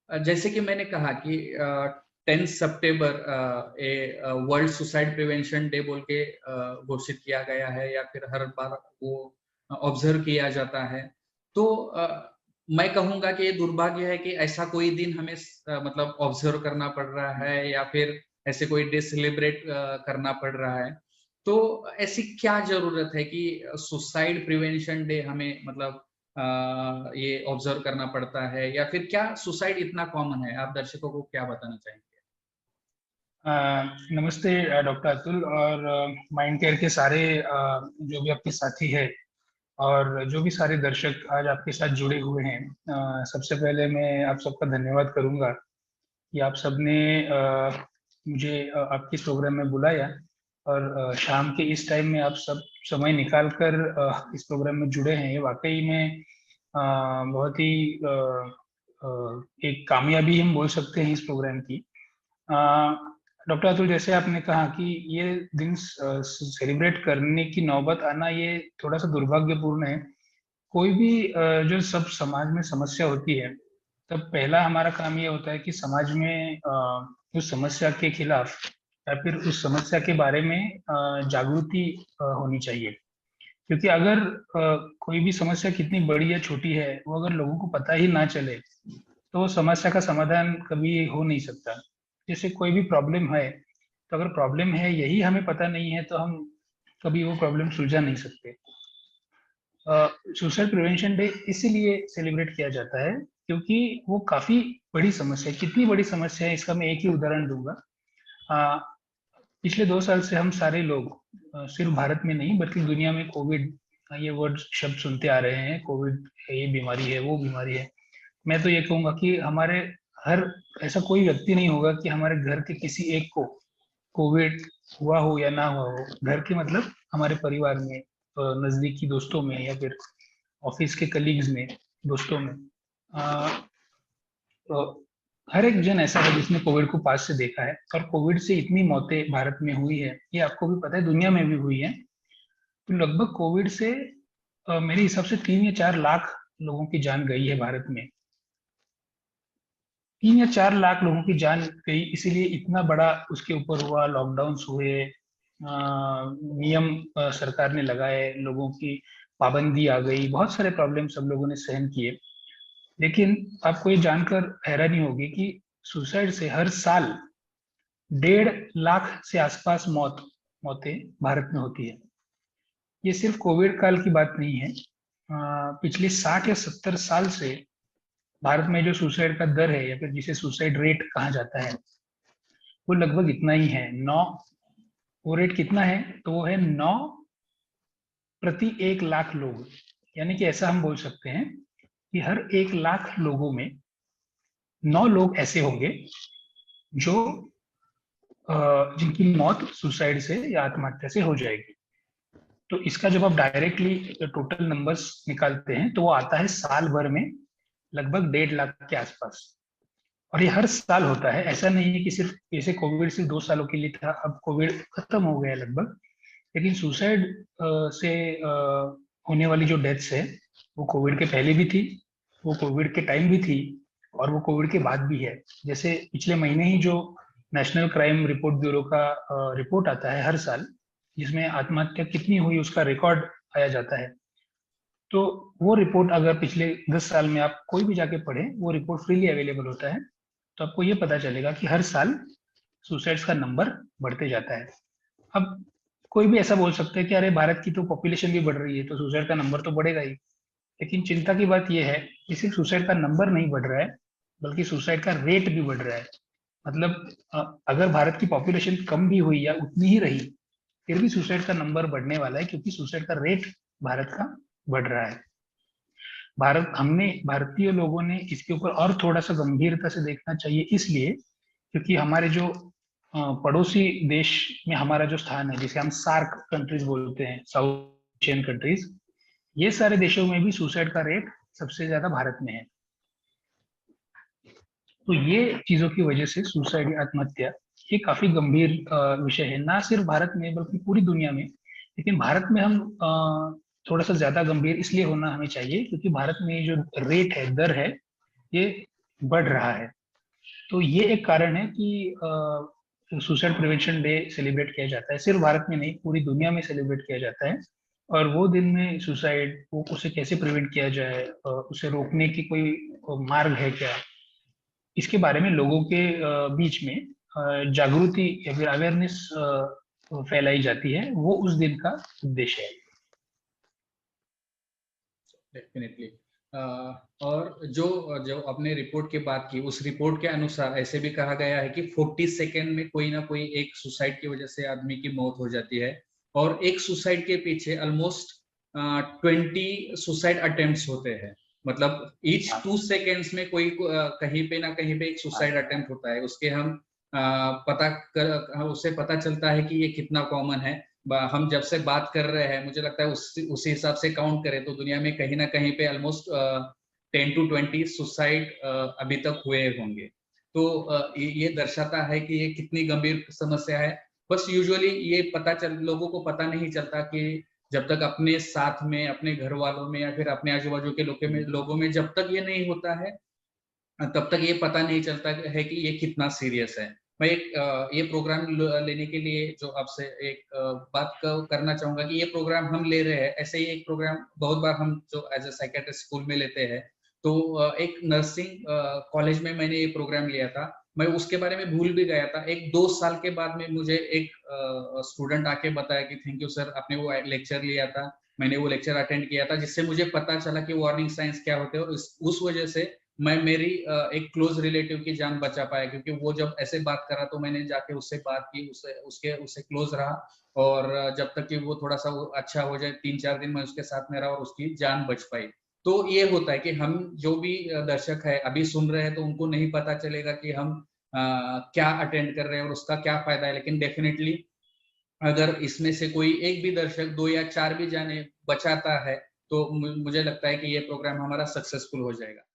जैसे कि मैंने कहा कि 10 सितंबर वर्ल्ड सुसाइड प्रिवेंशन डे बोल के घोषित किया गया है या फिर हर बार वो ऑब्जर्व किया जाता है। तो मैं कहूँगा कि ये दुर्भाग्य है कि ऐसा कोई दिन हमें मतलब ऑब्जर्व करना पड़ रहा है या फिर ऐसे कोई डे सेलिब्रेट करना पड़ रहा है। तो ऐसी क्या ज़रूरत है कि सुसाइड प्रिवेंशन डे हमें मतलब ये ऑब्जर्व करना पड़ता है या फिर क्या सुसाइड इतना कॉमन है? आप दर्शकों को क्या बताना चाहेंगे? नमस्ते डॉक्टर अतुल और माइंड केयर के सारे जो भी आपके साथी हैं और जो भी सारे दर्शक आज आपके साथ जुड़े हुए हैं। सबसे पहले मैं आप सबका धन्यवाद करूंगा कि आप सबने मुझे आपके इस प्रोग्राम में बुलाया और शाम के इस टाइम में आप सब समय निकाल कर इस प्रोग्राम में जुड़े हैं। ये वाकई में बहुत ही एक कामयाबी हम बोल सकते हैं इस प्रोग्राम की। डॉक्टर अतुल, जैसे आपने कहा कि ये दिन सेलिब्रेट करने की नौबत आना ये थोड़ा सा दुर्भाग्यपूर्ण है। कोई भी जो सब समाज में समस्या होती है, तब पहला हमारा काम ये होता है कि समाज में उस समस्या के खिलाफ या फिर उस समस्या के बारे में जागृति होनी चाहिए। क्योंकि अगर कोई भी समस्या कितनी बड़ी या छोटी है, वो अगर लोगों को पता ही ना चले तो वो समस्या का समाधान कभी हो नहीं सकता। जैसे कोई भी प्रॉब्लम है, तो अगर प्रॉब्लम है यही हमें पता नहीं है तो हम कभी वो प्रॉब्लम सुलझा नहीं सकते। सुसाइड प्रिवेंशन डे इसीलिए सेलिब्रेट किया जाता है क्योंकि वो काफी बड़ी समस्या है। कितनी बड़ी समस्या है इसका मैं एक ही उदाहरण दूंगा। अ, पिछले 2 साल से हम सारे लोग सिर्फ भारत में नहीं बल्कि दुनिया में कोविड ये वर्ड शब्द सुनते आ रहे हैं। कोविड है, ये बीमारी है, वो बीमारी है। मैं तो ये कहूंगा कि हमारे हर ऐसा कोई व्यक्ति नहीं होगा कि हमारे घर के किसी एक को कोविड हुआ हो या ना हुआ हो। घर के मतलब हमारे परिवार में, नजदीकी दोस्तों में या फिर ऑफिस के कलीग्स में, दोस्तों में। अ, तो हर एक जन ऐसा है जिसने कोविड को पास से देखा है। और कोविड से इतनी मौतें भारत में हुई है, ये आपको भी पता है, दुनिया में भी हुई है। तो लगभग कोविड से मेरे हिसाब से 3 या 4 लाख लोगों की जान गई है भारत में। 3 या 4 लाख लोगों की जान गई, इसीलिए इतना बड़ा उसके ऊपर हुआ, लॉकडाउन्स हुए, नियम सरकार ने लगाए, लोगों की पाबंदी आ गई, बहुत सारे प्रॉब्लम सब लोगों ने सहन किए। लेकिन आपको ये जानकर हैरानी होगी कि सुसाइड से हर साल 1.5 लाख से आसपास मौतें भारत में होती है। ये सिर्फ कोविड काल की बात नहीं है। पिछले 60 या 70 साल से भारत में जो सुसाइड का दर है या फिर जिसे सुसाइड रेट कहा जाता है, वो लगभग इतना ही है, 9। वो रेट कितना है? तो वो है 9 प्रति 1 लाख लोग। यानी कि ऐसा हम बोल सकते हैं कि हर 1 लाख लोगों में 9 लोग ऐसे होंगे जो जिनकी मौत सुसाइड से या आत्महत्या से हो जाएगी। तो इसका जब आप डायरेक्टली टोटल नंबर्स निकालते हैं तो वो आता है साल भर में लगभग 1.5 लाख के आसपास। और ये हर साल होता है, ऐसा नहीं है कि सिर्फ जैसे कोविड सिर्फ 2 सालों के लिए था, अब कोविड खत्म हो गया लगभग। लेकिन सुसाइड से होने वाली जो डेथ्स है, वो कोविड के पहले भी थी, वो कोविड के टाइम भी थी और वो कोविड के बाद भी है। जैसे पिछले महीने ही जो नेशनल क्राइम रिपोर्ट ब्यूरो का रिपोर्ट आता है हर साल, जिसमें आत्महत्या कितनी हुई उसका रिकॉर्ड आया जाता है, तो वो रिपोर्ट अगर पिछले 10 साल में आप कोई भी जाके पढ़े, वो रिपोर्ट फ्रीली अवेलेबल होता है। तो आपको ये पता चलेगा कि हर साल सुसाइड्स का नंबर बढ़ते जाता है। अब कोई भी ऐसा बोल सकता है कि अरे भारत की तो पॉपुलेशन भी बढ़ रही है तो सुसाइड का नंबर तो बढ़ेगा ही। लेकिन चिंता की बात यह है कि सिर्फ सुसाइड का नंबर नहीं बढ़ रहा है, बल्कि सुसाइड का रेट भी बढ़ रहा है। मतलब अगर भारत की पॉपुलेशन कम भी हुई या उतनी ही रही, फिर भी सुसाइड का नंबर बढ़ने वाला है क्योंकि सुसाइड का रेट भारत का बढ़ रहा है। भारतीय लोगों ने इसके ऊपर और थोड़ा सा गंभीरता से देखना चाहिए, इसलिए क्योंकि हमारे जो पड़ोसी देश में हमारा जो स्थान है, जिसे हम सार्क कंट्रीज बोलते हैं, साउथ एशियन कंट्रीज, ये सारे देशों में भी सुसाइड का रेट सबसे ज्यादा भारत में है। तो ये चीजों की वजह से सुसाइड या आत्महत्या ये काफी गंभीर विषय है, ना सिर्फ भारत में बल्कि पूरी दुनिया में। लेकिन भारत में हम थोड़ा सा ज्यादा गंभीर इसलिए होना हमें चाहिए क्योंकि भारत में जो रेट है, दर है, ये बढ़ रहा है। तो ये एक कारण है कि सुसाइड प्रिवेंशन डे सेलिब्रेट किया जाता है, सिर्फ भारत में नहीं पूरी दुनिया में सेलिब्रेट किया जाता है। और वो दिन में सुसाइड वो उसे कैसे प्रिवेंट किया जाए, उसे रोकने की कोई मार्ग है क्या, इसके बारे में लोगों के बीच में जागृति या फिर अवेयरनेस फैलाई जाती है, वो उस दिन का उद्देश्य है। डेफिनेटली। और जो जो आपने रिपोर्ट की बात की, उस रिपोर्ट के अनुसार ऐसे भी कहा गया है कि 40 सेकेंड में कोई ना कोई एक सुसाइड की वजह से आदमी की मौत हो जाती है, और एक सुसाइड के पीछे ऑलमोस्ट 20 सुसाइड अटेम्प्ट्स होते हैं। मतलब ईच 2 सेकेंड्स में कोई कहीं पे ना कहीं पे एक सुसाइड अटेम्प्ट होता है। उसके हम उससे पता चलता है कि ये कितना कॉमन है। हम जब से बात कर रहे हैं, मुझे लगता है उसी हिसाब से काउंट करें तो दुनिया में कहीं ना कहीं पे ऑलमोस्ट 10 to 20 सुसाइड अभी तक हुए होंगे। तो ये दर्शाता है कि ये कितनी गंभीर समस्या है। बस यूजुअली ये लोगों को पता नहीं चलता कि जब तक अपने साथ में, अपने घर वालों में या फिर अपने आजू बाजू के लोगों में जब तक ये नहीं होता है, तब तक ये पता नहीं चलता है कि ये कितना सीरियस है। मैं ये प्रोग्राम लेने के लिए जो आपसे एक बात करना चाहूंगा कि ये प्रोग्राम हम ले रहे हैं, ऐसे ही एक प्रोग्राम बहुत बार हम जो एज ए साइकेट्रिस्ट स्कूल में लेते हैं। तो एक नर्सिंग कॉलेज में मैंने ये प्रोग्राम लिया था। मैं उसके बारे में भूल भी गया था। 1-2 साल के बाद में मुझे एक स्टूडेंट आके बताया कि थैंक यू सर, आपने वो लेक्चर लिया था, मैंने वो लेक्चर अटेंड किया था, जिससे मुझे पता चला कि वार्निंग साइंस क्या होते हैं। और उस वजह से मैं मेरी एक क्लोज रिलेटिव की जान बचा पाया, क्योंकि वो जब ऐसे बात करा तो मैंने जाके उससे बात की, उससे क्लोज रहा। और जब तक कि वो थोड़ा सा अच्छा हो जाए, 3-4 दिन मैं उसके साथ में रहा और उसकी जान बच पाई। तो ये होता है कि हम जो भी दर्शक है अभी सुन रहे हैं, तो उनको नहीं पता चलेगा कि हम क्या अटेंड कर रहे हैं और उसका क्या फायदा है। लेकिन डेफिनेटली अगर इसमें से कोई एक भी दर्शक, 2 या 4 भी जाने बचाता है, तो मुझे लगता है कि ये प्रोग्राम हमारा सक्सेसफुल हो जाएगा।